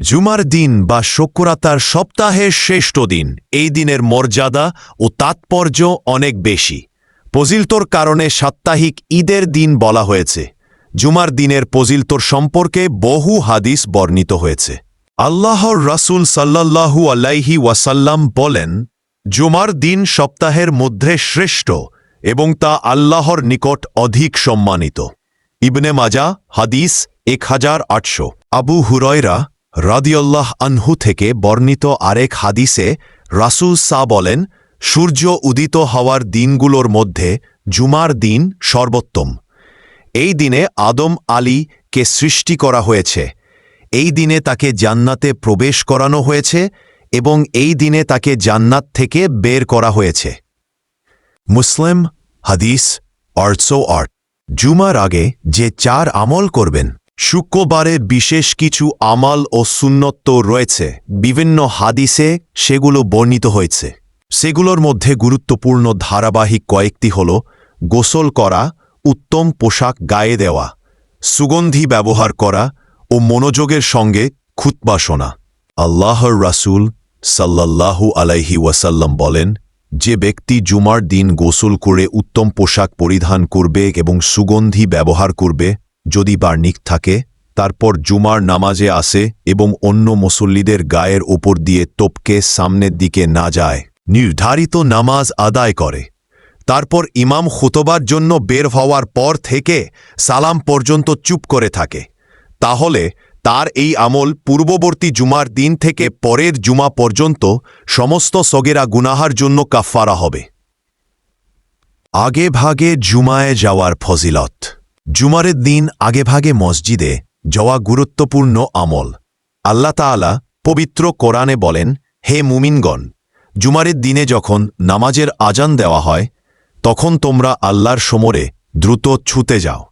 জুমার দিন বা শুক্রবার সপ্তাহের শ্রেষ্ঠ দিন। এই দিনের মর্যাদা ও তাৎপর্য অনেক বেশি। ফজিলতর কারণে সাপ্তাহিক ঈদের দিন বলা হয়েছে। জুমার দিনের ফজিলতর সম্পর্কে বহু হাদিস বর্ণিত হয়েছে। আল্লাহর রাসূল সাল্লাল্লাহু আলাইহি ওয়াসাল্লাম বলেন, জুমার দিন সপ্তাহের মধ্যে শ্রেষ্ঠ এবং তা আল্লাহর নিকট অধিক সম্মানিত। ইবনে মাজাহ হাদিস 1800। আবু হুরায়রা রাদিয়াল্লাহু আনহু থেকে বর্ণিত আরেক হাদিসে রাসূল বলেন, সূর্য উদিত হওয়ার দিনগুলোর মধ্যে জুমার দিন সর্বোত্তম। এই দিনে আদম আলীকে সৃষ্টি করা হয়েছে। এই দিনে তাকে জান্নাতে প্রবেশ করানো হয়েছে এবং এই দিনে তাকে জান্নাত থেকে বের করা হয়েছে। মুসলিম হাদিস 808। জুমার আগে যে 4 আমল করবেন। শুক্রবারে বিশেষ কিছু আমাল ও সুন্নত রয়েছে, বিভিন্ন হাদিসে সেগুলো বর্ণিত হয়েছে। সেগুলোর মধ্যে গুরুত্বপূর্ণ ধারাবাহিক কয়েকটি হল গোসল করা, উত্তম পোশাক গায়ে দেওয়া, সুগন্ধি ব্যবহার করা ও মনোযোগের সঙ্গে খুতবা শোনা। আল্লাহর রাসূল সাল্লাল্লাহু আলাইহি ওয়াসাল্লাম বলেন, যে ব্যক্তি জুমার দিন গোসল করে উত্তম পোশাক পরিধান করবে এবং সুগন্ধি ব্যবহার করবে, যদি বার্নিক থাকে, তারপর জুমার নামাজে আসে এবং অন্য মুসল্লিদের গায়ের ওপর দিয়ে টপকে সামনের দিকে না যায়, নির্ধারিত নামাজ আদায় করে, তারপর ইমাম খুতবার জন্য বের হওয়ার পর থেকে সালাম পর্যন্ত চুপ করে থাকে, তাহলে তার এই আমল পূর্ববর্তী জুমার দিন থেকে পরের জুমা পর্যন্ত সমস্ত সগেরা গুনাহার জন্য কাফফারা হবে। আগে ভাগে জুমায় যাওয়ার ফজিলত। জুমারের দিন আগে ভাগে মসজিদে যাওয়া গুরুত্বপূর্ণ আমল। আল্লাহ তাআলা পবিত্র কোরআনে বলেন, হে মুমিনগণ, জুমারের দিনে যখন নামাজের আজান দেওয়া হয় তখন তোমরা আল্লাহর সমরে দ্রুত ছুটে যাও।